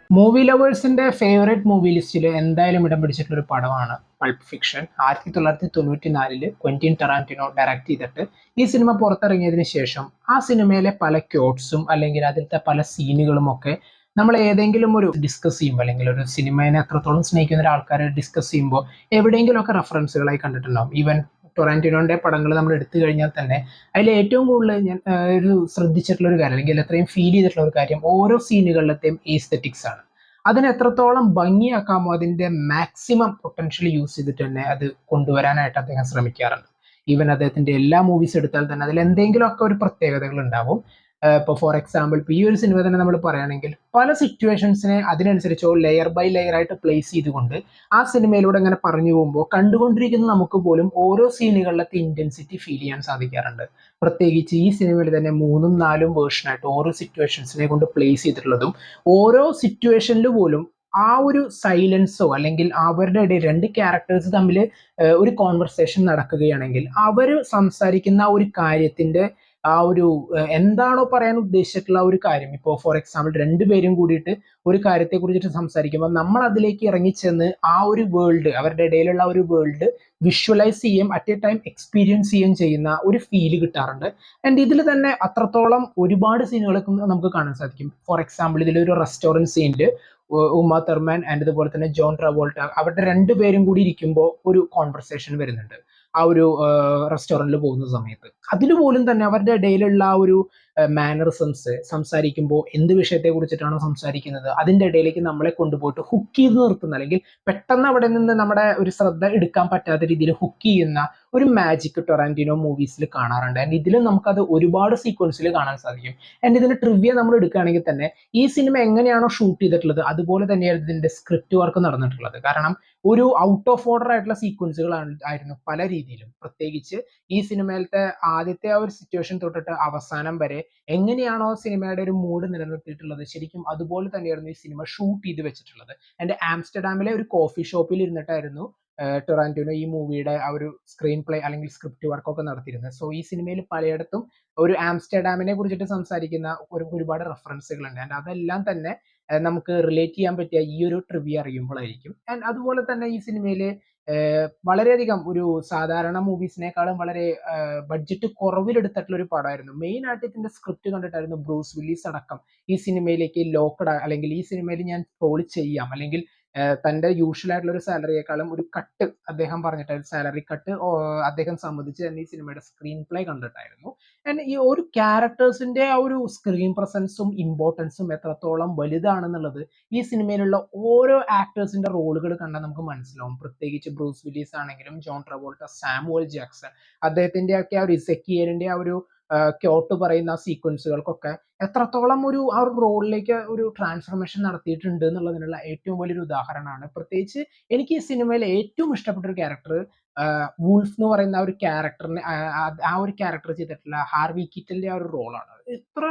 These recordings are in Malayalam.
മൂവി ലവേഴ്സിന്റെ ഫേവറേറ്റ് മൂവി ലിസ്റ്റിൽ എന്തായാലും ഇടം പിടിച്ചിട്ടുള്ള ഒരു പടമാണ് പൾപ്പ് ഫിക്ഷൻ. 1994 ക്വന്റിൻ ടെറാന്റിനോ ഡയറക്ട് ചെയ്തിട്ട് ഈ സിനിമ പുറത്തിറങ്ങിയതിനു ശേഷം ആ സിനിമയിലെ പല ക്യോട്ട്സും അല്ലെങ്കിൽ അതിലത്തെ പല സീനുകളും ഒക്കെ നമ്മൾ ഏതെങ്കിലും ഒരു ഡിസ്കസ് ചെയ്യുമ്പോൾ അല്ലെങ്കിൽ ഒരു സിനിമയെ എത്രത്തോളം സ്നേഹിക്കുന്ന ഒരാൾക്കാരെ ഡിസ്കസ് ചെയ്യുമ്പോൾ എവിടെയെങ്കിലും ഒക്കെ റെഫറൻസുകളായി കണ്ടിട്ടുണ്ടാവും. ഈവൻ ടൊറാന്റിനോന്റെ പടങ്ങൾ നമ്മൾ എടുത്തു കഴിഞ്ഞാൽ തന്നെ അതിൽ ഏറ്റവും കൂടുതൽ ഞാൻ ഒരു ശ്രദ്ധിച്ചിട്ടുള്ള ഒരു കാര്യം അല്ലെങ്കിൽ അത്രയും ഫീൽ ചെയ്തിട്ടുള്ള ഒരു കാര്യം ഓരോ സീനുകളിലത്തെയും എസ്തെറ്റിക്സ് ആണ്. അതിന് എത്രത്തോളം ഭംഗിയാക്കാമോ അതിന്റെ മാക്സിമം പൊട്ടൻഷ്യൽ യൂസ് ചെയ്തിട്ട് തന്നെ അത് കൊണ്ടുവരാനായിട്ട് അദ്ദേഹം ശ്രമിക്കാറുണ്ട്. ഈവൻ അദ്ദേഹത്തിന്റെ എല്ലാ മൂവീസ് എടുത്താൽ തന്നെ അതിൽ എന്തെങ്കിലുമൊക്കെ ഒരു പ്രത്യേകതകൾ ഉണ്ടാവും. ഇപ്പോൾ ഫോർ എക്സാമ്പിൾ ഇപ്പോൾ ഈ ഒരു സിനിമ തന്നെ നമ്മൾ പറയുകയാണെങ്കിൽ പല സിറ്റുവേഷൻസിനെ അതിനനുസരിച്ചോ ലെയർ ബൈ ലെയർ ആയിട്ട് പ്ലേസ് ചെയ്തുകൊണ്ട് ആ സിനിമയിലൂടെ അങ്ങനെ പറഞ്ഞു പോകുമ്പോൾ കണ്ടുകൊണ്ടിരിക്കുന്ന നമുക്ക് പോലും ഓരോ സീനുകളിലത്തെ ഇന്റൻസിറ്റി ഫീൽ ചെയ്യാൻ സാധിക്കാറുണ്ട്. പ്രത്യേകിച്ച് ഈ സിനിമയിൽ തന്നെ മൂന്നും നാലും വേർഷനായിട്ട് ഓരോ സിറ്റുവേഷൻസിനെ കൊണ്ട് പ്ലേസ് ചെയ്തിട്ടുള്ളതും ഓരോ സിറ്റുവേഷനിൽ പോലും ആ ഒരു സൈലൻസോ അല്ലെങ്കിൽ അവരുടെ ഇടയിൽ രണ്ട് ക്യാരക്ടേഴ്സ് തമ്മിൽ ഒരു കോൺവെർസേഷൻ നടക്കുകയാണെങ്കിൽ അവർ സംസാരിക്കുന്ന ആ ഒരു കാര്യത്തിന്റെ ആ ഒരു എന്താണോ പറയാൻ ഉദ്ദേശിച്ചിട്ടുള്ള ഒരു കാര്യം, ഇപ്പോൾ ഫോർ എക്സാമ്പിൾ രണ്ടുപേരും കൂടിയിട്ട് ഒരു കാര്യത്തെ കുറിച്ചിട്ട് സംസാരിക്കുമ്പോൾ നമ്മൾ അതിലേക്ക് ഇറങ്ങിച്ചെന്ന് ആ ഒരു വേൾഡ്, അവരുടെ ഇടയിലുള്ള ഒരു വേൾഡ് വിഷ്വലൈസ് ചെയ്യും, അറ്റ് എ ടൈം എക്സ്പീരിയൻസ് ചെയ്യുകയും ചെയ്യുന്ന ഒരു ഫീല് കിട്ടാറുണ്ട്. ആൻഡ് ഇതിൽ തന്നെ അത്രത്തോളം ഒരുപാട് സീനുകളൊക്കെ നമുക്ക് കാണാൻ സാധിക്കും. ഫോർ എക്സാമ്പിൾ ഇതിലൊരു റെസ്റ്റോറൻറ്റ് സീനിൽ ഉമ തെർമാൻ ആൻഡ് അതുപോലെ തന്നെ ജോൺ ട്രാവോൾട്ട അവരുടെ രണ്ടുപേരും കൂടി ഇരിക്കുമ്പോൾ ഒരു കോൺവെർസേഷൻ വരുന്നുണ്ട് ആ ഒരു റെസ്റ്റോറൻറ്റിൽ പോകുന്ന സമയത്ത്. അതിൽ പോലും തന്നെ അവരുടെ ഇടയിലുള്ള ആ ഒരു മാനറിസംസ്, സംസാരിക്കുമ്പോൾ എന്ത് വിഷയത്തെ കുറിച്ചിട്ടാണോ സംസാരിക്കുന്നത് അതിൻ്റെ ഇടയിലേക്ക് നമ്മളെ കൊണ്ടുപോയിട്ട് ഹുക്ക് ചെയ്ത് നിർത്തുന്ന അല്ലെങ്കിൽ പെട്ടെന്ന് അവിടെ നിന്ന് നമ്മുടെ ഒരു ശ്രദ്ധ എടുക്കാൻ പറ്റാത്ത രീതിയിൽ ഹുക്ക് ചെയ്യുന്ന ഒരു മാജിക് ടൊറാന്റിനോ മൂവീസിൽ കാണാറുണ്ട്. ആൻഡ് ഇതിലും നമുക്കത് ഒരുപാട് സീക്വൻസിൽ കാണാൻ സാധിക്കും. ആൻഡ് ഇതിന്റെ ട്രിവ്യ നമ്മൾ എടുക്കുകയാണെങ്കിൽ തന്നെ ഈ സിനിമ എങ്ങനെയാണോ ഷൂട്ട് ചെയ്തിട്ടുള്ളത് അതുപോലെ തന്നെയാണ് ഇതിന്റെ സ്ക്രിപ്റ്റ് വർക്ക് നടന്നിട്ടുള്ളത്. കാരണം ഒരു ഔട്ട് ഓഫ് ഓർഡർ ആയിട്ടുള്ള സീക്വൻസുകളാണ് ആയിരുന്നു പല രീതിയിലും. പ്രത്യേകിച്ച് ഈ സിനിമയിലത്തെ ആദ്യത്തെ ആ ഒരു സിറ്റുവേഷൻ തൊട്ടിട്ട് അവസാനം വരെ എങ്ങനെയാണോ സിനിമയുടെ ഒരു മൂഡ് നിലനിർത്തിയിട്ടുള്ളത് ശരിക്കും അതുപോലെ തന്നെയായിരുന്നു ഈ സിനിമ ഷൂട്ട് ചെയ്ത് വെച്ചിട്ടുള്ളത്. എൻ്റെ ആംസ്റ്റർഡാമിലെ ഒരു കോഫി ഷോപ്പിൽ ഇരുന്നിട്ടായിരുന്നു ടൊറാന്റിനോ ഈ മൂവിയുടെ ആ ഒരു സ്ക്രീൻ പ്ലേ അല്ലെങ്കിൽ സ്ക്രിപ്റ്റ് വർക്കൊക്കെ നടത്തിയിരുന്നത്. സോ ഈ സിനിമയിൽ പലയിടത്തും ഒരു ആംസ്റ്റർഡാമിനെ കുറിച്ചിട്ട് സംസാരിക്കുന്ന ഒരുപാട് റെഫറൻസുകളുണ്ട്. ആൻഡ് അതെല്ലാം തന്നെ നമുക്ക് റിലേറ്റ് ചെയ്യാൻ പറ്റിയ ഈ ഒരു ട്രിവിയ അറിയുമ്പോഴായിരിക്കും. ആൻഡ് അതുപോലെ തന്നെ ഈ സിനിമയിൽ വളരെയധികം ഒരു സാധാരണ മൂവീസിനേക്കാളും വളരെ ബഡ്ജറ്റ് കുറവിലെടുത്തിട്ടുള്ള ഒരു പടമായിരുന്നു. മെയിൻ ആയിട്ട് ഇതിന്റെ സ്ക്രിപ്റ്റ് കണ്ടിട്ടായിരുന്നു ബ്രൂസ് വില്ലീസ് അടക്കം ഈ സിനിമയിലേക്ക് ലോക്കഡ് അല്ലെങ്കിൽ ഈ സിനിമയിൽ ഞാൻ റോൾ ചെയ്യാം അല്ലെങ്കിൽ തന്റെ യൂഷ്വൽ ആയിട്ടുള്ള ഒരു സാലറിയേക്കാളും ഒരു കട്ട് അദ്ദേഹം പറഞ്ഞിട്ടായിരുന്നു, സാലറി കട്ട് അദ്ദേഹം സമ്മതിച്ച് തന്നെ ഈ സിനിമയുടെ സ്ക്രീൻ പ്ലേ കണ്ടിട്ടായിരുന്നു. ആൻഡ് ഈ ഒരു ക്യാരക്ടേഴ്സിന്റെ ആ ഒരു സ്ക്രീൻ പ്രസൻസും ഇമ്പോർട്ടൻസും എത്രത്തോളം വലുതാണെന്നുള്ളത് ഈ സിനിമയിലുള്ള ഓരോ ആക്ടേഴ്സിന്റെ റോളുകൾ കണ്ടാൽ നമുക്ക് മനസ്സിലാവും. പ്രത്യേകിച്ച് ബ്രൂസ് വില്ലീസ് ആണെങ്കിലും ജോൺ ട്രവോൾട്ട, സാമുവൽ ജാക്സൺ, അദ്ദേഹത്തിന്റെ ഒക്കെ ആ ഒരു ഇസക്കിയലിന്റെ ആ ഒരു ക്യോട്ട് പറയുന്ന സീക്വൻസുകൾക്കൊക്കെ എത്രത്തോളം ഒരു ആ ഒരു റോളിലേക്ക് ഒരു ട്രാൻസ്ഫർമേഷൻ നടത്തിയിട്ടുണ്ട് എന്നുള്ളതിനുള്ള ഏറ്റവും വലിയൊരു ഉദാഹരണമാണ്. പ്രത്യേകിച്ച് എനിക്ക് ഈ സിനിമയിൽ ഏറ്റവും ഇഷ്ടപ്പെട്ട ഒരു ക്യാരക്ടർ വൂൾഫ് എന്ന് പറയുന്ന ആ ഒരു ക്യാരക്ടറിനെ ആ ഒരു ക്യാരക്ടർ ചെയ്തിട്ടുള്ള ഹാർവി കിറ്റലിന്റെ ആ ഒരു റോളാണ്. ഇത്ര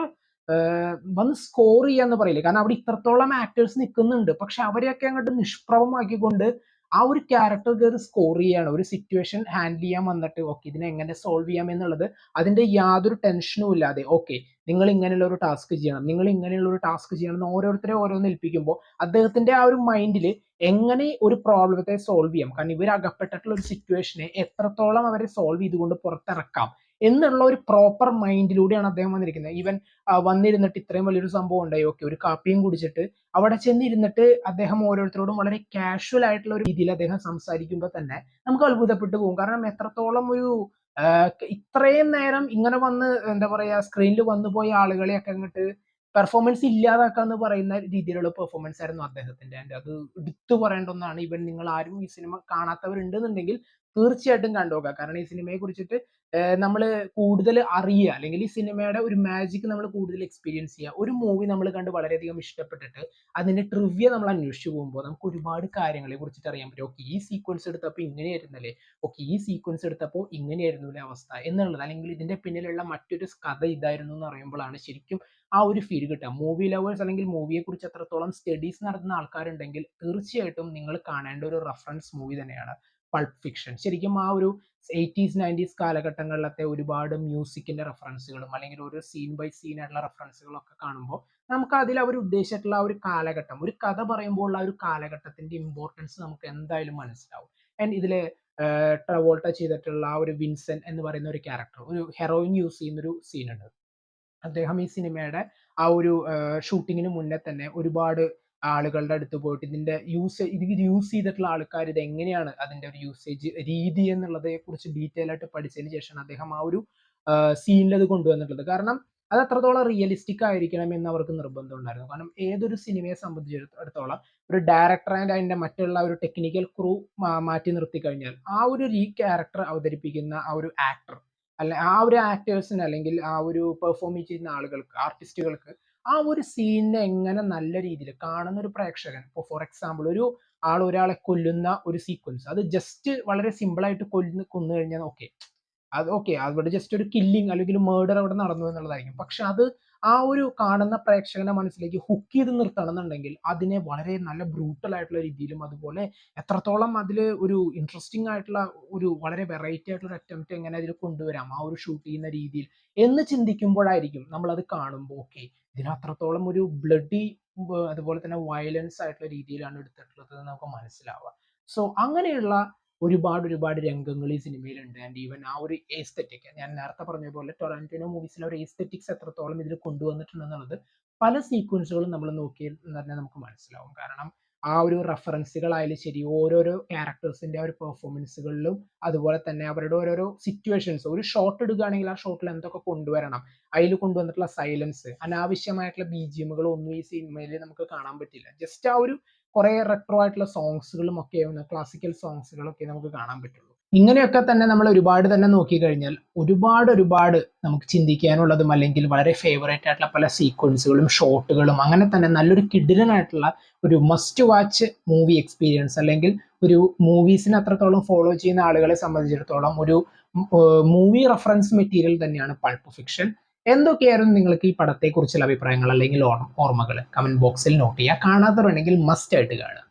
വന്ന് സ്കോർ ചെയ്യാന്ന് പറയില്ലേ, കാരണം അവിടെ ഇത്രത്തോളം ആക്ടേഴ്സ് നിൽക്കുന്നുണ്ട്, പക്ഷെ അവരെയൊക്കെ അങ്ങോട്ട് നിഷ്പ്രഭമാക്കിക്കൊണ്ട് ആ ഒരു ക്യാരക്ടർ കയറി സ്കോർ ചെയ്യാണ്. ഒരു സിറ്റുവേഷൻ ഹാൻഡിൽ ചെയ്യാൻ വന്നിട്ട് ഓക്കെ ഇതിനെ എങ്ങനെ സോൾവ് ചെയ്യാം എന്നുള്ളത് അതിന്റെ യാതൊരു ടെൻഷനും ഇല്ലാതെ ഓക്കെ നിങ്ങൾ ഇങ്ങനെയുള്ള ഒരു ടാസ്ക് ചെയ്യണം, നിങ്ങൾ ഇങ്ങനെയുള്ള ഒരു ടാസ്ക് ചെയ്യണം എന്ന് ഓരോരുത്തരെ ഓരോന്ന് ഏൽപ്പിക്കുമ്പോൾ അദ്ദേഹത്തിന്റെ ആ ഒരു മൈൻഡിൽ എങ്ങനെ ഒരു പ്രോബ്ലത്തെ സോൾവ് ചെയ്യാം, കാരണം ഇവർ അകപ്പെട്ടിട്ടുള്ള ഒരു സിറ്റുവേഷനെ എത്രത്തോളം അവരെ സോൾവ് ചെയ്തുകൊണ്ട് പുറത്തിറക്കാം എന്നുള്ള ഒരു പ്രോപ്പർ മൈൻഡിലൂടെയാണ് അദ്ദേഹം വന്നിരിക്കുന്നത്. ഈവൻ വന്നിരുന്നിട്ട് ഇത്രയും വലിയൊരു സംഭവം ഉണ്ടായി, ഓക്കെ ഒരു കാപ്പിയും കുടിച്ചിട്ട് അവിടെ ചെന്നിരുന്നിട്ട് അദ്ദേഹം ഓരോരുത്തരോടും വളരെ കാഷ്വൽ ആയിട്ടുള്ള ഒരു രീതിയിൽ അദ്ദേഹം സംസാരിക്കുമ്പോൾ തന്നെ നമുക്ക് അത്ഭുതപ്പെട്ടു പോകും. കാരണം എത്രത്തോളം ഒരു ഇത്രയും നേരം ഇങ്ങനെ വന്ന് എന്താ പറയാ സ്ക്രീനിൽ വന്നു പോയ ആളുകളെയൊക്കെ അങ്ങോട്ട് പെർഫോമൻസ് ഇല്ലാതാക്കാന്ന് പറയുന്ന രീതിയിലുള്ള പെർഫോമൻസ് ആയിരുന്നു അദ്ദേഹത്തിന്റെ. ആൻഡ് അത് എടുത്തു പറയേണ്ട ഒന്നാണ്. ഈവൻ നിങ്ങൾ ആരും ഈ സിനിമ കാണാത്തവരുണ്ടെന്നുണ്ടെങ്കിൽ തീർച്ചയായിട്ടും കണ്ടുനോക്കുക. കാരണം ഈ സിനിമയെ കുറിച്ചിട്ട് നമ്മൾ കൂടുതൽ അറിയുക അല്ലെങ്കിൽ ഈ സിനിമയുടെ ഒരു മാജിക് നമ്മൾ കൂടുതൽ എക്സ്പീരിയൻസ് ചെയ്യുക. ഒരു മൂവി നമ്മൾ കണ്ട് വളരെയധികം ഇഷ്ടപ്പെട്ടിട്ട് അതിന്റെ ട്രിവ്യ നമ്മൾ അന്വേഷിച്ചു പോകുമ്പോൾ നമുക്ക് ഒരുപാട് കാര്യങ്ങളെ കുറിച്ചിട്ട് അറിയാൻ പറ്റും. ഓക്കെ ഈ സീക്വൻസ് എടുത്തപ്പോൾ ഇങ്ങനെയായിരുന്നല്ലേ, ഓക്കെ ഈ സീക്വൻസ് എടുത്തപ്പോൾ ഇങ്ങനെയായിരുന്നു അല്ലേ അവസ്ഥ എന്നുള്ളത്, അല്ലെങ്കിൽ ഇതിന്റെ പിന്നിലുള്ള മറ്റൊരു കഥ ഇതായിരുന്നു എന്ന് അറിയുമ്പോഴാണ് ശരിക്കും ആ ഒരു ഫീൽ കിട്ടുക. മൂവി ലവേഴ്സ് അല്ലെങ്കിൽ മൂവിയെ കുറിച്ച് എത്രത്തോളം സ്റ്റഡീസ് നടത്തുന്ന ആൾക്കാരുണ്ടെങ്കിൽ തീർച്ചയായിട്ടും നിങ്ങൾ കാണേണ്ട ഒരു റെഫറൻസ് മൂവി തന്നെയാണ് പൾപ്പ് ഫിക്ഷൻ. ശരിക്കും ആ ഒരു 80s 90s കാലഘട്ടങ്ങളിലത്തെ ഒരുപാട് മ്യൂസിക്കിന്റെ റെഫറൻസുകളും അല്ലെങ്കിൽ ഒരു സീൻ ബൈ സീൻ ആയിട്ടുള്ള റെഫറൻസുകളും ഒക്കെ കാണുമ്പോൾ നമുക്ക് അതിൽ അവർ ഉദ്ദേശിച്ചിട്ടുള്ള ആ ഒരു കാലഘട്ടം, ഒരു കഥ പറയുമ്പോൾ ഉള്ള ആ ഒരു കാലഘട്ടത്തിന്റെ ഇമ്പോർട്ടൻസ് നമുക്ക് എന്തായാലും മനസ്സിലാവും. ആൻഡ് ഇതില് ട്രവോൾട്ട ചെയ്തിട്ടുള്ള ആ ഒരു വിൻസെന്റ് എന്ന് പറയുന്ന ഒരു ക്യാരക്ടർ, ഒരു ഹെറോയിൻ യൂസ് ചെയ്യുന്ന ഒരു സീൻ ഉണ്ട്. അദ്ദേഹം ഈ സിനിമയുടെ ആ ഒരു ഷൂട്ടിങ്ങിന് മുന്നേ തന്നെ ഒരുപാട് ആളുകളുടെ അടുത്ത് പോയിട്ട് ഇത് യൂസ് ചെയ്തിട്ടുള്ള ആൾക്കാർ ഇത് എങ്ങനെയാണ് അതിന്റെ ഒരു യൂസേജ് രീതി എന്നുള്ളതെ കുറിച്ച് ഡീറ്റെയിൽ ആയിട്ട് പഠിച്ചതിന് ശേഷം അദ്ദേഹം ആ ഒരു സീനിൽ അത് കൊണ്ടുവന്നിട്ടുള്ളത്. കാരണം അത് അത്രത്തോളം റിയലിസ്റ്റിക് ആയിരിക്കണം എന്ന് അവർക്ക് നിർബന്ധം ഉണ്ടായിരുന്നു. കാരണം ഏതൊരു സിനിമയെ സംബന്ധിച്ചിടത്തോളം ഒരു ഡയറക്ടർ ആൻഡ് അതിന്റെ മറ്റുള്ള ഒരു ടെക്നിക്കൽ ക്രൂ മാറ്റി നിർത്തി കഴിഞ്ഞാൽ ആ ഒരു ക്യാരക്ടർ അവതരിപ്പിക്കുന്ന ആ ഒരു ആക്ടർ അല്ല ആ ഒരു ആക്ടേഴ്സിന് അല്ലെങ്കിൽ ആ ഒരു പെർഫോം ചെയ്യുന്ന ആളുകൾക്ക്, ആർട്ടിസ്റ്റുകൾക്ക് ആ ഒരു സീനിനെ എങ്ങനെ നല്ല രീതിയിൽ കാണുന്ന ഒരു പ്രേക്ഷകൻ, ഇപ്പോൾ ഫോർ എക്സാമ്പിൾ ഒരു ഒരാളെ കൊല്ലുന്ന ഒരു സീക്വൻസ്, അത് ജസ്റ്റ് വളരെ സിമ്പിൾ ആയിട്ട് കൊന്നു കഴിഞ്ഞാൽ ഓക്കെ, അത് ഓക്കെ, അവിടെ ജസ്റ്റ് ഒരു കില്ലിങ് അല്ലെങ്കിൽ മേർഡർ അവിടെ നടന്നു എന്നുള്ളതായിരിക്കും. പക്ഷെ അത് ആ ഒരു കാണുന്ന പ്രേക്ഷകന്റെ മനസ്സിലേക്ക് ഹുക്ക് ചെയ്ത് നിർത്തണം എന്നുണ്ടെങ്കിൽ അതിനെ വളരെ നല്ല ബ്രൂട്ടൽ ആയിട്ടുള്ള രീതിയിലും അതുപോലെ എത്രത്തോളം അതിൽ ഒരു ഇൻട്രസ്റ്റിംഗ് ആയിട്ടുള്ള ഒരു വളരെ വെറൈറ്റി ആയിട്ടുള്ള ഒരു അറ്റംപ്റ്റ് എങ്ങനെ അതിൽ കൊണ്ടുവരാം ആ ഒരു ഷൂട്ട് ചെയ്യുന്ന രീതിയിൽ എന്ന് ചിന്തിക്കുമ്പോഴായിരിക്കും നമ്മൾ അത് കാണുമ്പോൾ ഓക്കെ, ഇതിന് അത്രത്തോളം ഒരു ബ്ലഡി അതുപോലെ തന്നെ വയലൻസ് ആയിട്ടുള്ള രീതിയിലാണ് എടുത്തിട്ടുള്ളത് എന്ന് നമുക്ക് മനസ്സിലാവുക. സോ അങ്ങനെയുള്ള ഒരുപാട് രംഗങ്ങൾ ഈ സിനിമയിലുണ്ട്. ആൻഡ് ഈവൻ ആ ഒരു എസ്തെറ്റിക്, ഞാൻ നേരത്തെ പറഞ്ഞ പോലെ ടൊറാന്റിനോ മൂവീസിലെ ഒരു എസ്തെറ്റിക്സ് എത്രത്തോളം ഇതിൽ കൊണ്ടുവന്നിട്ടുണ്ടെന്നുള്ളത് പല സീക്വൻസുകളും നമ്മൾ നോക്കിയാൽ തന്നെ നമുക്ക് മനസ്സിലാവും. കാരണം ആ ഒരു റെഫറൻസുകളായാലും ശരി, ഓരോരോ ക്യാരക്ടേഴ്സിന്റെ ഒരു പെർഫോമൻസുകളിലും അതുപോലെ തന്നെ അവരുടെ ഓരോരോ സിറ്റുവേഷൻസ്, ഒരു ഷോട്ട് എടുക്കുകയാണെങ്കിൽ ആ ഷോട്ടിൽ എന്തൊക്കെ കൊണ്ടുവരണം, അതിൽ കൊണ്ടുവന്നിട്ടുള്ള സൈലൻസ്, അനാവശ്യമായിട്ടുള്ള ബിജിഎമ്മുകൾ ഒന്നും ഈ സിനിമയിൽ നമുക്ക് കാണാൻ പറ്റില്ല. ജസ്റ്റ് ആ ഒരു കുറെ റെട്രോ ആയിട്ടുള്ള സോങ്സുകളും ഒക്കെ, ക്ലാസിക്കൽ സോങ്സുകളൊക്കെ നമുക്ക് കാണാൻ പറ്റുള്ളൂ. ഇങ്ങനെയൊക്കെ തന്നെ നമ്മൾ ഒരുപാട് തന്നെ നോക്കിക്കഴിഞ്ഞാൽ ഒരുപാട് നമുക്ക് ചിന്തിക്കാനുള്ളതും അല്ലെങ്കിൽ വളരെ ഫേവറേറ്റ് ആയിട്ടുള്ള പല സീക്വൻസുകളും ഷോട്ടുകളും അങ്ങനെ തന്നെ നല്ലൊരു കിഡിലനായിട്ടുള്ള ഒരു മസ്റ്റ് വാച്ച് മൂവി എക്സ്പീരിയൻസ് അല്ലെങ്കിൽ ഒരു മൂവീസിനെ അത്രത്തോളം ഫോളോ ചെയ്യുന്ന ആളുകളെ സംബന്ധിച്ചിടത്തോളം ഒരു മൂവി റെഫറൻസ് മെറ്റീരിയൽ തന്നെയാണ് പൾപ്പ് ഫിക്ഷൻ. എന്തൊക്കെയായിരുന്നു നിങ്ങൾക്ക് ഈ പടത്തെക്കുറിച്ചുള്ള അഭിപ്രായങ്ങൾ അല്ലെങ്കിൽ ഓർമ്മകൾ? കമന്റ് ബോക്സിൽ നോട്ട് ചെയ്യുക. കാണാത്തവരുണ്ടെങ്കിൽ മസ്റ്റ് ആയിട്ട് കാണുക.